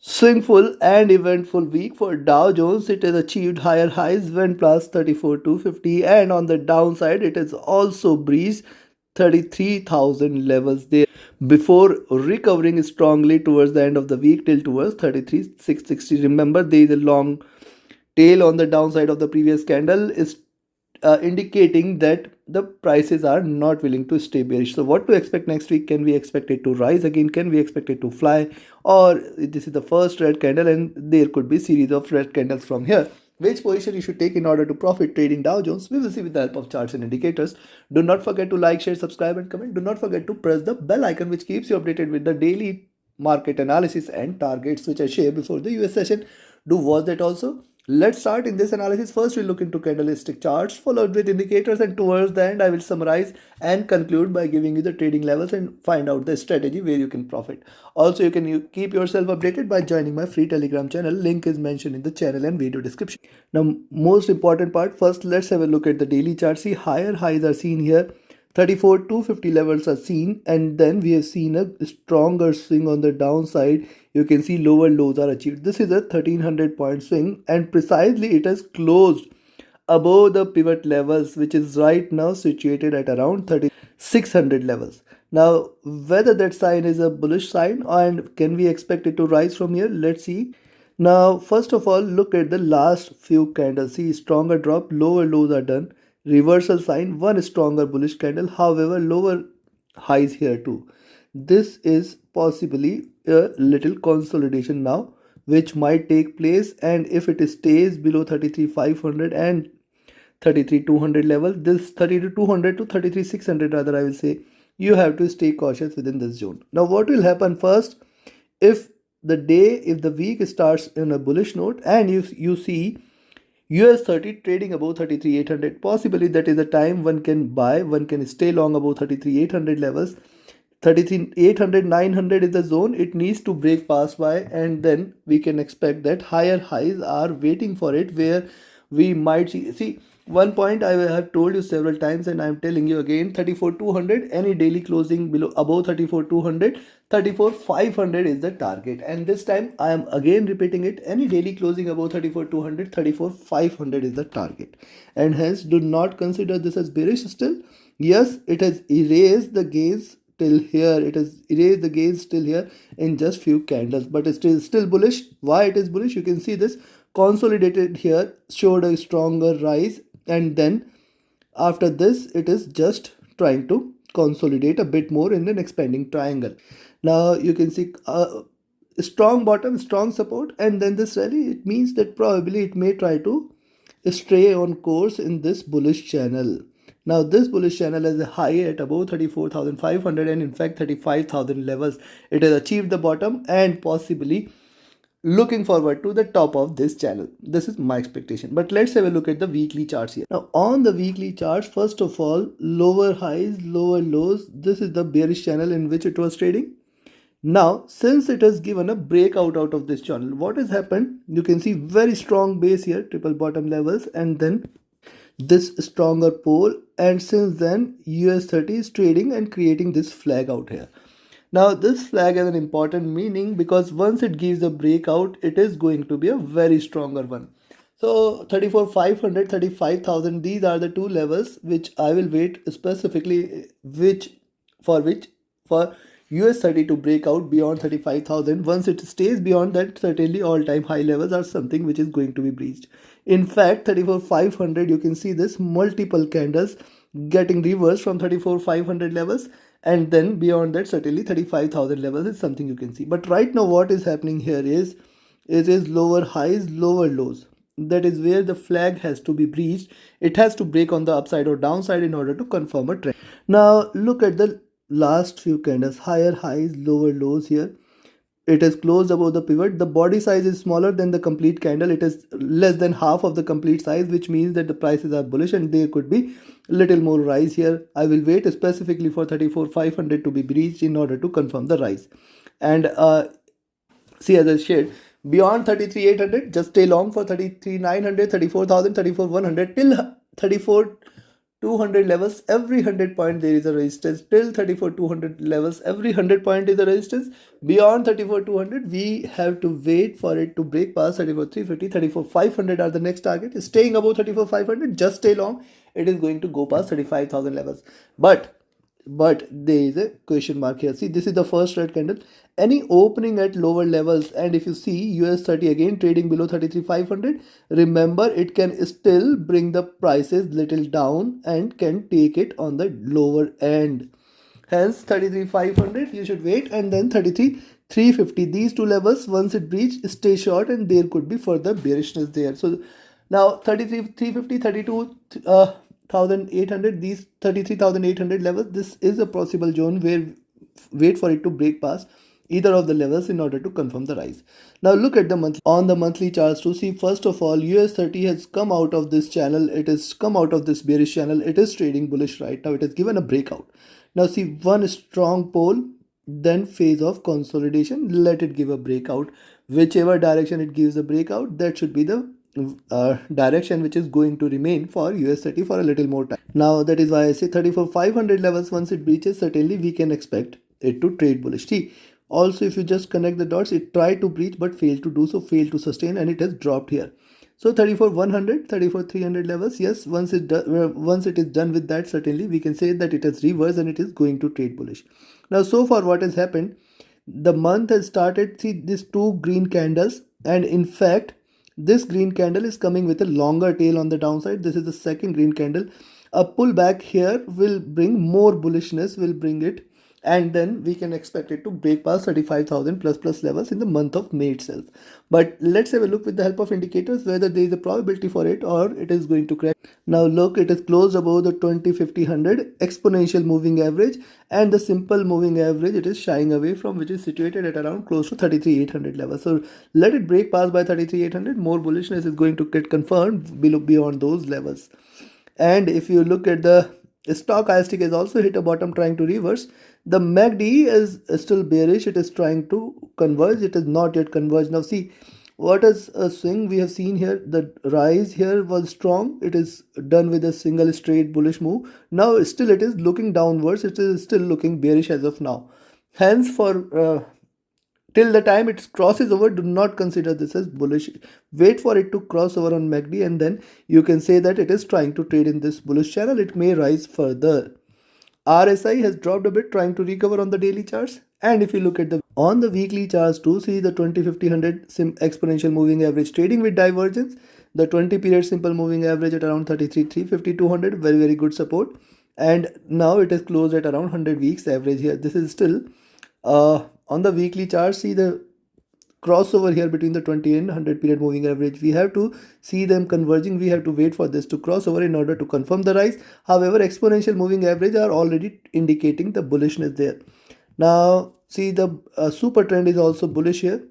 Swingful and eventful week for Dow Jones. It has achieved higher highs, went plus 34,250, and on the downside, it has also breached 33,000 levels there before recovering strongly towards the end of the week till towards 33,660. Remember, there is a long tail on the downside of the previous candle is indicating that the prices are not willing to stay bearish. So what to expect next week? Can we expect it to rise again? Can we expect it to fly? Or this is the first red candle and there could be series of red candles from here. Which position you should take in order to profit trading Dow Jones? We will see with the help of charts and indicators. Do not forget to like, share, subscribe and comment. Do not forget to press the bell icon which keeps you updated with the daily market analysis and targets which I share before the US session. Do watch that also. Let's start in this analysis. First, we'll look into candlestick charts, followed with indicators, and towards the end, I will summarize and conclude by giving you the trading levels and find out the strategy where you can profit. Also, you can keep yourself updated by joining my free Telegram channel. Link is mentioned in the channel and video description. Now, most important part, first, let's have a look at the daily chart. See, higher highs are seen here. 34,250 levels are seen, and then we have seen a stronger swing on the downside. You can see lower lows are achieved. This is a 1300 point swing, and precisely it has closed above the pivot levels, which is right now situated at around 3600 levels. Now, whether that sign is a bullish sign and can we expect it to rise from here? Let's see. Now, first of all, look at the last few candles. See, stronger drop, lower lows are done. Reversal sign, one stronger bullish candle, however, lower highs here too. This is possibly a little consolidation now, which might take place, and if it stays below 33,500 and 33,200 level, this 32,200 to 33,600 rather, I will say, you have to stay cautious within this zone. Now, what will happen first? If the week starts in a bullish note and you see US30 trading above 33,800, possibly that is the time one can buy, one can stay long above 33,800 levels. 33,800, 900 is the zone it needs to break past by, and then we can expect that higher highs are waiting for it, where we might see one point I have told you several times and I'm telling you again. 34,200, any daily closing below above 34,200, 34,500 is the target, and this time I am again repeating it. Any daily closing above 34,200, 34,500 is the target, and hence do not consider this as bearish still. Yes, it has erased the gains till here, it has erased the gains still here in just few candles, but it is still bullish. Why it is bullish? You can see this consolidated here, showed a stronger rise, and then after this it is just trying to consolidate a bit more in an expanding triangle. Now you can see a strong bottom, strong support, and then this rally. It means that probably it may try to stray on course in this bullish channel. Now this bullish channel has a high at above 34,500 and in fact 35,000 levels. It has achieved the bottom and possibly looking forward to the top of this channel. This is my expectation. But let's have a look at the weekly charts here. Now on the weekly charts, first of all, lower highs, lower lows. This is the bearish channel in which it was trading. Now, since it has given a breakout out of this channel, what has happened? You can see very strong base here, triple bottom levels, and then this stronger pole, and since then US30 is trading and creating this flag out here. Now this flag has an important meaning because once it gives a breakout, it is going to be a very stronger one. So 34,500, 35,000, these are the two levels which I will wait specifically for US30 to break out beyond 35,000. Once it stays beyond that, certainly all-time high levels are something which is going to be breached. In fact, 34,500, you can see this multiple candles getting reversed from 34,500 levels, and then beyond that certainly 35,000 levels is something you can see. But right now what is happening here is it is lower highs, lower lows. That is where the flag has to be breached. It has to break on the upside or downside in order to confirm a trend. Now look at the last few candles, higher highs, lower lows here. It is closed above the pivot. The body size is smaller than the complete candle. It is less than half of the complete size, which means that the prices are bullish and there could be little more rise here. I will wait specifically for 34,500 to be breached in order to confirm the rise. And see, as I shared, beyond 33,800, just stay long for 33,900, 34,000, 34,100 till 34 200 levels, every 100 point there is a resistance. Till 34,200 levels, every 100 point is a resistance. Beyond 34,200, we have to wait for it to break past 34,350. 34,500 are the next target. Staying above 34,500, just stay long. It is going to go past 35,000 levels. But there is a question mark here. See, this is the first red candle. Any opening at lower levels, and if you see US30 again trading below 33,500, remember it can still bring the prices little down and can take it on the lower end. Hence 33,500 you should wait, and then 33,350. These two levels, once it breach, stay short, and there could be further bearishness there. So now 33,350, 32,800, these 33,800 levels, this is a possible zone where wait for it to break past either of the levels in order to confirm the rise. Now look at the monthly charts to see. First of all, US30 has come out of this channel. It has come out of this bearish channel. It is trading bullish right now. It has given a breakout. Now see, one strong pole, then phase of consolidation. Let it give a breakout. Whichever direction it gives a breakout, that should be the direction which is going to remain for US30 for a little more time. Now that is why I say 34,500 levels, once it breaches, certainly we can expect it to trade bullish. See, also if you just connect the dots, it tried to breach but failed to do so, failed to sustain, and it has dropped here. So 34,100, 34,300 levels, yes, once it is done with that, certainly we can say that it has reversed and it is going to trade bullish. Now so far what has happened, the month has started, see these two green candles, and in fact this green candle is coming with a longer tail on the downside. This is the second green candle. A pullback here will bring more bullishness, will bring it, and then we can expect it to break past 35,000 plus levels in the month of May itself. But let's have a look with the help of indicators whether there is a probability for it or it is going to crash. Now look, it is closed above the 20-50-100 exponential moving average, and the simple moving average it is shying away from, which is situated at around close to 33,800 level. So let it break past by 33,800, more bullishness is going to get confirmed beyond those levels. And if you look at the stochastic, has also hit a bottom trying to reverse. The MACD is still bearish. It is trying to converge. It is not yet converged. Now see, what is a swing we have seen here? The rise here was strong. It is done with a single straight bullish move. Now still it is looking downwards. It is still looking bearish as of now. Hence for till the time it crosses over, do not consider this as bullish. Wait for it to cross over on MACD, and then you can say that it is trying to trade in this bullish channel. It may rise further. RSI has dropped a bit, trying to recover on the daily charts. And if you look at on the weekly charts too, see the 20-50-100 exponential moving average trading with divergence. The 20 period simple moving average at around 33,350-200, very good support. And now it is closed at around 100 weeks average here. This is still on the weekly chart. See the crossover here between the 20 and 100 period moving average. We have to see them converging. We have to wait for this to cross over in order to confirm the rise. However, exponential moving average are already indicating the bullishness there. Now see the super trend is also bullish here.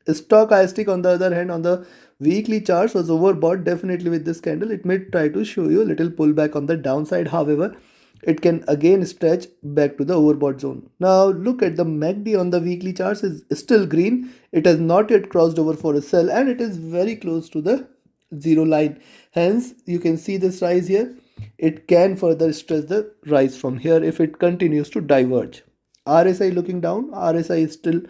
Stochastic on the other hand, on the weekly charts was overbought definitely with this candle. It may try to show you a little pullback on the downside. However, it can again stretch back to the overbought zone. Now look at the MACD on the weekly charts is still green. It has not yet crossed over for a sell, and it is very close to the zero line. Hence you can see this rise here. It can further stretch the rise from here if it continues to diverge. RSI looking down. RSI is still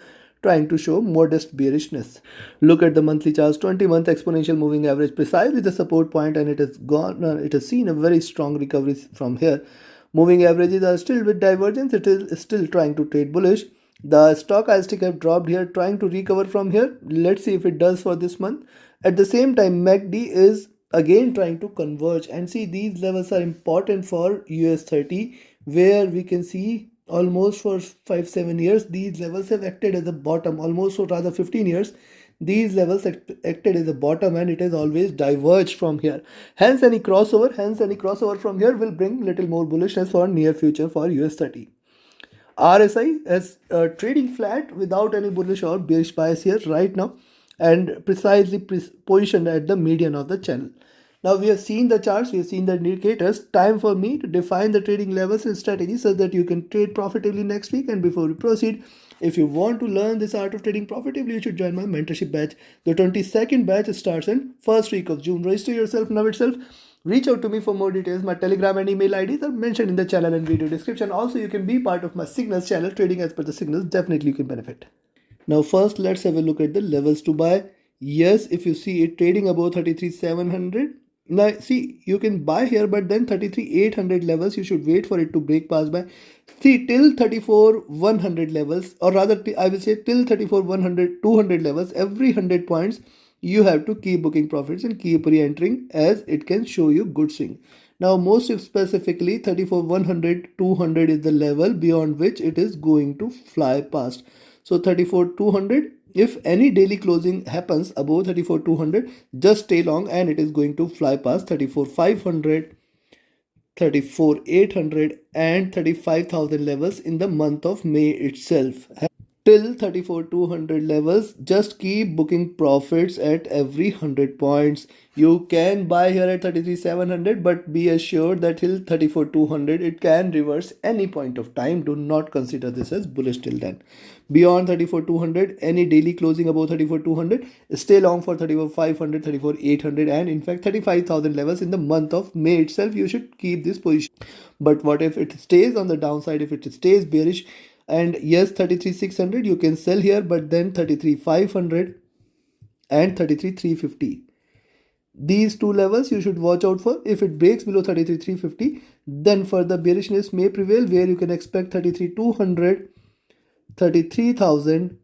trying to show modest bearishness. Look at the monthly charts. 20-month exponential moving average precisely the support point, and it has gone. It has seen a very strong recovery from here. Moving averages are still with divergence. It is still trying to trade bullish. The stochastic have dropped here, trying to recover from here. Let's see if it does for this month. At the same time, MACD is again trying to converge, and see these levels are important for US30, where we can see almost for 5-7 years these levels have acted as a bottom. Almost, or rather 15 years, these levels acted as a bottom, and it has always diverged from here. Hence any crossover from here will bring little more bullishness for near future for US30. RSI is trading flat without any bullish or bearish bias here right now, and precisely positioned at the median of the channel. Now we have seen the charts, we have seen the indicators. Time for me to define the trading levels and strategies so that you can trade profitably next week. And before we proceed, if you want to learn this art of trading profitably, you should join my mentorship batch. The 22nd batch starts in first week of June. Register yourself now itself. Reach out to me for more details. My Telegram and email IDs are mentioned in the channel and video description. Also, you can be part of my signals channel, trading as per the signals. Definitely you can benefit. Now first let's have a look at the levels to buy. Yes, if you see it trading above 33,700. Now see, you can buy here, but then 33,800 levels you should wait for it to break past by. See, till 34,100 levels, or rather I will say till 34,100 200 levels, every 100 points you have to keep booking profits and keep re-entering, as it can show you good swing. Now most specifically 34,100 200 is the level beyond which it is going to fly past. So 34,200, if any daily closing happens above 34,200, just stay long and it is going to fly past 34,500, 34,800 and 35,000 levels in the month of May itself. Till 34,200 levels, just keep booking profits at every 100 points. You can buy here at 33,700, but be assured that till 34,200 it can reverse any point of time. Do not consider this as bullish till then. Beyond 34,200, any daily closing above 34,200, stay long for 34,500, 34,800 and in fact 35,000 levels in the month of May itself. You should keep this position. But what if it stays on the downside, if it stays bearish? And yes, 33,600 you can sell here, but then 33,500 and 33,350, these two levels you should watch out for. If it breaks below 33,350, then further bearishness may prevail, where you can expect 33,200, 33,000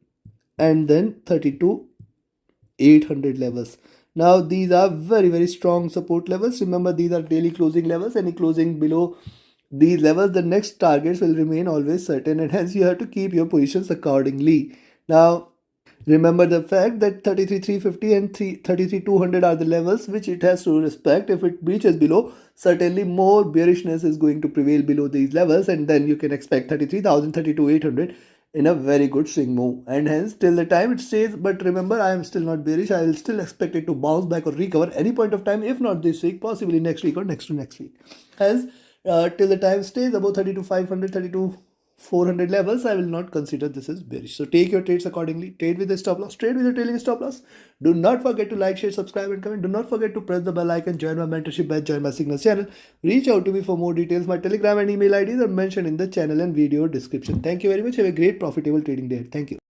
and then 32,800 levels. Now these are very strong support levels. Remember, these are daily closing levels. Any closing below these levels, the next targets will remain always certain, and hence you have to keep your positions accordingly. Now remember the fact that 33,350 and 33,200 are the levels which it has to respect. If it breaches below, certainly more bearishness is going to prevail below these levels, and then you can expect 33,000, 32,800 in a very good swing move. And hence till the time it stays, but remember, I am still not bearish. I will still expect it to bounce back or recover any point of time, if not this week, possibly next week or next to next week. Hence till the time stays above 32,500, 32,400 levels, I will not consider this as bearish. So take your trades accordingly. Trade with a stop loss. Trade with a trailing stop loss. Do not forget to like, share, subscribe and comment. Do not forget to press the bell icon. Join my mentorship batch. Join my signals channel. Reach out to me for more details. My Telegram and email IDs are mentioned in the channel and video description. Thank you very much. Have a great profitable trading day. Thank you.